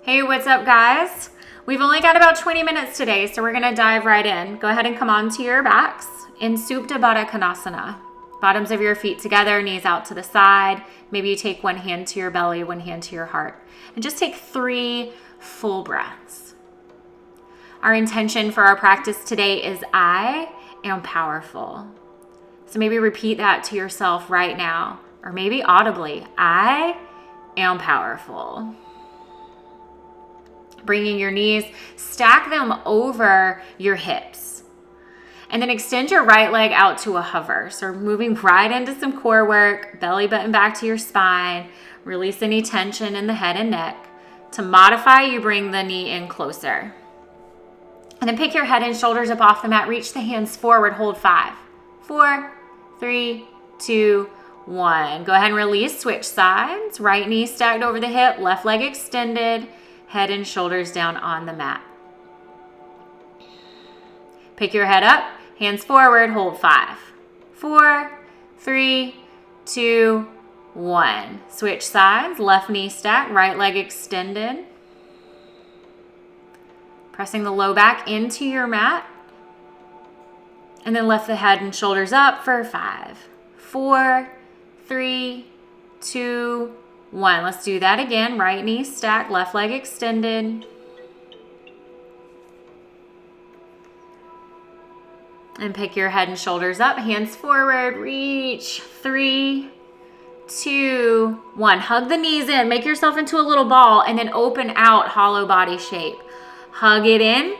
Hey, what's up, guys? We've only got about 20 minutes today, so we're gonna dive right in. Go ahead and come onto your backs in Supta Baddha Konasana. Bottoms of your feet together, knees out to the side. Maybe you take one hand to your belly, one hand to your heart. And just take 3 full breaths. Our intention for our practice today is I am powerful. So maybe repeat that to yourself right now, or maybe audibly. I am powerful. Bringing your knees, stack them over your hips. And then extend your right leg out to a hover. So moving right into some core work, belly button back to your spine. Release any tension in the head and neck. To modify, you bring the knee in closer. And then pick your head and shoulders up off the mat. Reach the hands forward. Hold 5, 4, 3, 2, 1. Go ahead and release. Switch sides. Right knee stacked over the hip. Left leg extended. Head and shoulders down on the mat. Pick your head up, hands forward, hold 5, 4, 3, 2, 1. Switch sides, left knee stacked, right leg extended. Pressing the low back into your mat. And then lift the head and shoulders up for 5, 4, 3, 2, 1. Let's do that again. Right knee stacked, left leg extended. And pick your head and shoulders up, hands forward, reach. 3, 2, 1. Hug the knees in, make yourself into a little ball, and then open out, hollow body shape. Hug it in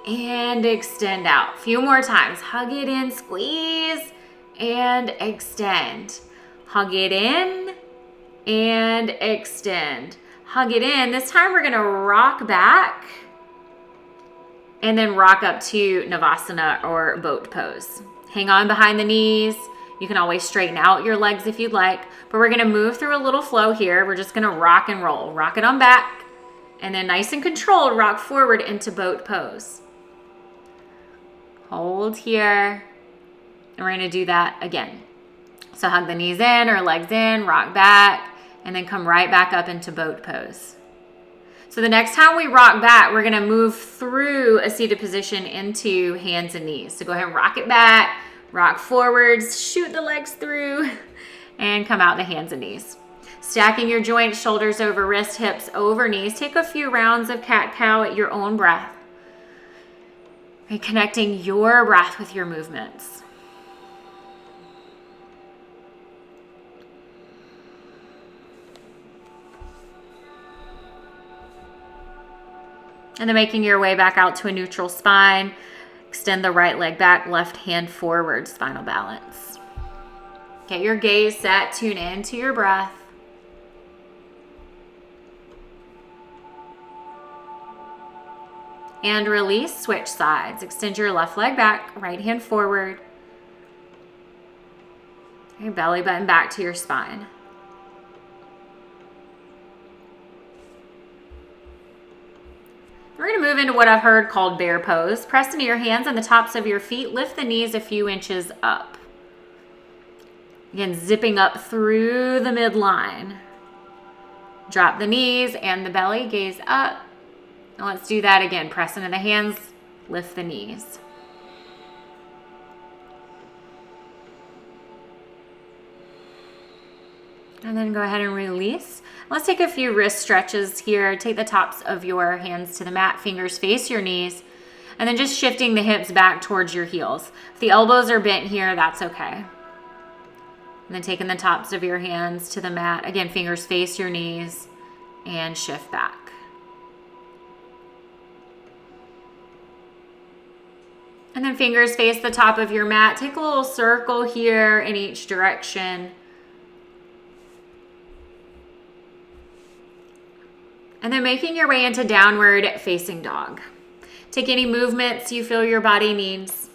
and extend out. A few more times. Hug it in, squeeze, and extend. Hug it in and extend. Hug it in. This time we're gonna rock back and then rock up to Navasana or boat pose. Hang on behind the knees. You can always straighten out your legs if you'd like, but we're gonna move through a little flow here. We're just gonna rock and roll. Rock it on back, and then nice and controlled, rock forward into boat pose. Hold here, and we're gonna do that again. So hug the knees in or legs in, rock back, and then come right back up into boat pose. So the next time we rock back, we're gonna move through a seated position into hands and knees. So go ahead and rock it back, rock forwards, shoot the legs through, and come out to hands and knees. Stacking your joints, shoulders over wrist, hips over knees. Take a few rounds of cat-cow at your own breath. And connecting your breath with your movements. And then making your way back out to a neutral spine. Extend the right leg back, left hand forward, spinal balance. Get your gaze set, tune in to your breath. And release, switch sides. Extend your left leg back, right hand forward. Your belly button back to your spine. We're going to move into what I've heard called bear pose. Press into your hands on the tops of your feet. Lift the knees a few inches up. Again, zipping up through the midline. Drop the knees and the belly, gaze up. And let's do that again. Press into the hands, lift the knees. And then go ahead and release. Let's take a few wrist stretches here. Take the tops of your hands to the mat, fingers face your knees, and then just shifting the hips back towards your heels. If the elbows are bent here, that's okay. And then taking the tops of your hands to the mat. Again, fingers face your knees and shift back. And then fingers face the top of your mat. Take a little circle here in each direction. And then making your way into downward facing dog. Take any movements you feel your body needs.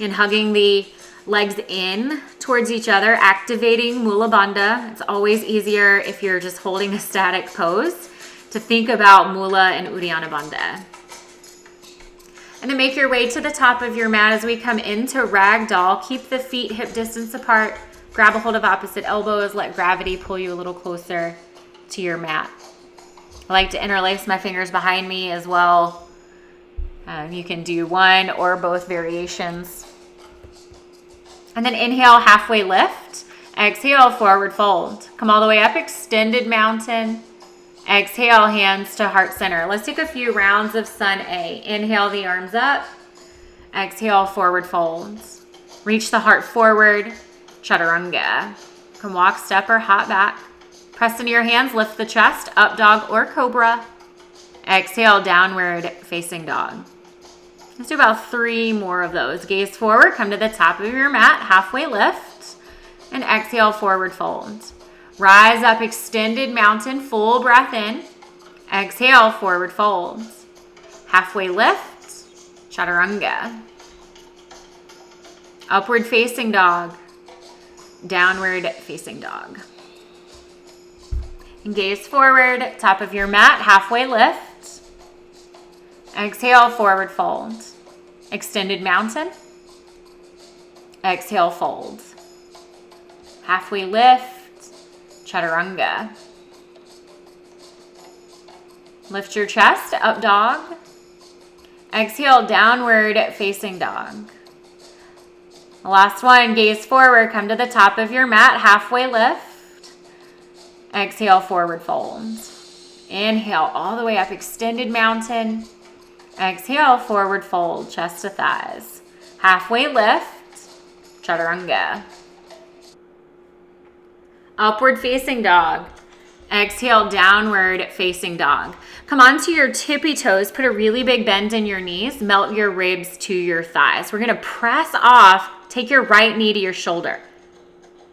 And hugging the legs in towards each other, activating Mula Bandha. It's always easier if you're just holding a static pose to think about Mula and Uddiyana Bandha. And then make your way to the top of your mat as we come into ragdoll. Keep the feet hip distance apart. Grab a hold of opposite elbows. Let gravity pull you a little closer to your mat. I like to interlace my fingers behind me as well. You can do one or both variations. And then inhale, halfway lift. Exhale, forward fold. Come all the way up, extended mountain. Exhale, hands to heart center. Let's take a few rounds of Sun A. Inhale the arms up. Exhale, forward folds. Reach the heart forward, chaturanga. Come walk, step, or hop back. Press into your hands, lift the chest, up dog or cobra. Exhale, downward facing dog. Let's do about 3 more of those. Gaze forward, come to the top of your mat, halfway lift, and exhale, forward fold. Rise up, extended mountain, full breath in. Exhale, forward folds. Halfway lift, chaturanga. Upward facing dog, downward facing dog. And gaze forward, top of your mat, halfway lift. Exhale, forward fold. Extended mountain. Exhale, fold. Halfway lift, chaturanga. Lift your chest, up dog. Exhale, downward facing dog. Last one, gaze forward, come to the top of your mat, halfway lift. Exhale, forward fold. Inhale, all the way up, extended mountain. Exhale, forward fold, chest to thighs. Halfway lift, chaturanga. Upward facing dog. Exhale, downward facing dog. Come onto your tippy toes, put a really big bend in your knees, melt your ribs to your thighs. We're gonna press off, take your right knee to your shoulder.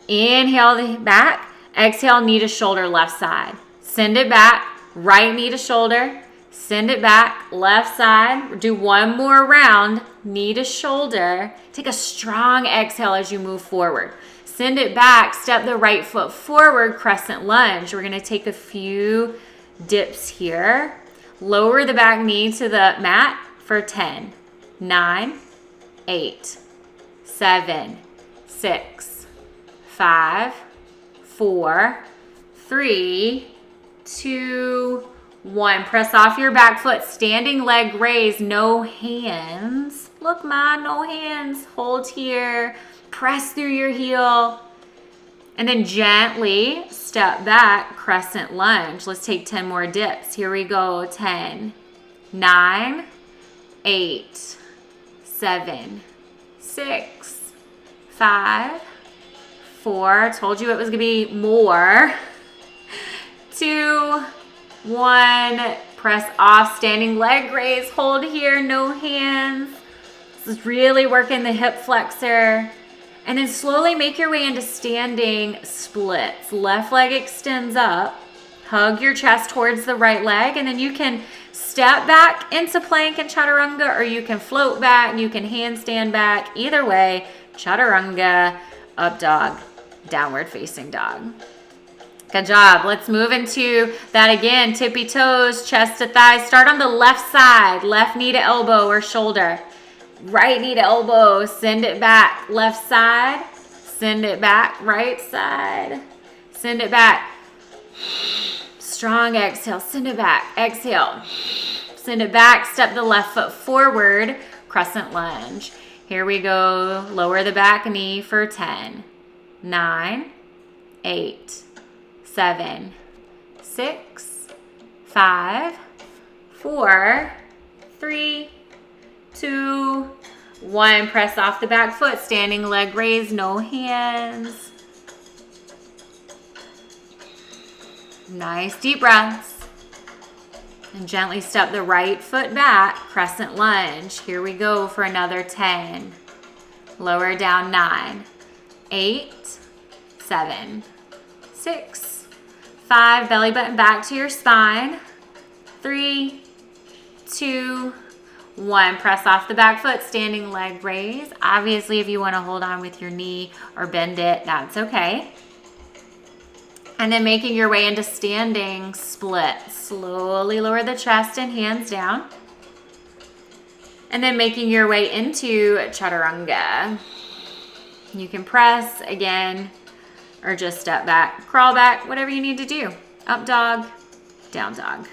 Inhale back, exhale, knee to shoulder, left side. Send it back, right knee to shoulder, send it back, left side. Do one more round, knee to shoulder. Take a strong exhale as you move forward. Send it back, step the right foot forward, crescent lunge. We're gonna take a few dips here. Lower the back knee to the mat for 10, 9, 8, 7, 6, 5, 4, 3, 2, 1. Press off your back foot, standing leg raise, no hands. Look, Ma, no hands. Hold here. Press through your heel. And then gently step back, crescent lunge. Let's take 10 more dips. Here we go. 10, 9, 8, 7, 6, 5, 4. Told you it was going to be more. 2, 1. Press off, standing leg raise. Hold here, no hands. This is really working the hip flexor. And then slowly make your way into standing splits. Left leg extends up. Hug your chest towards the right leg. And then you can step back into plank and chaturanga, or you can float back. You can handstand back. Either way, chaturanga, up dog, downward facing dog. Good job. Let's move into that again. Tippy toes, chest to thighs. Start on the left side. Left knee to elbow or shoulder. Right knee to elbow, send it back, left side, send it back, right side, send it back. Strong exhale, send it back, exhale, send it back, step the left foot forward, crescent lunge. Here we go, lower the back knee for 10, 9, 8, 7, 6, 5, 4, 3, 2, 1. Press off the back foot, standing leg raise, no hands. Nice deep breaths. And gently step the right foot back, crescent lunge. Here we go for another 10. Lower down 9, 8, 7, 6, 5. Belly button back to your spine. 3, 2, 1. Press off the back foot, standing leg raise. Obviously, if you want to hold on with your knee or bend it, that's okay. And then making your way into standing split. Slowly lower the chest and hands down. And then making your way into chaturanga. You can press again or just step back, crawl back, whatever you need to do. Up dog, down dog.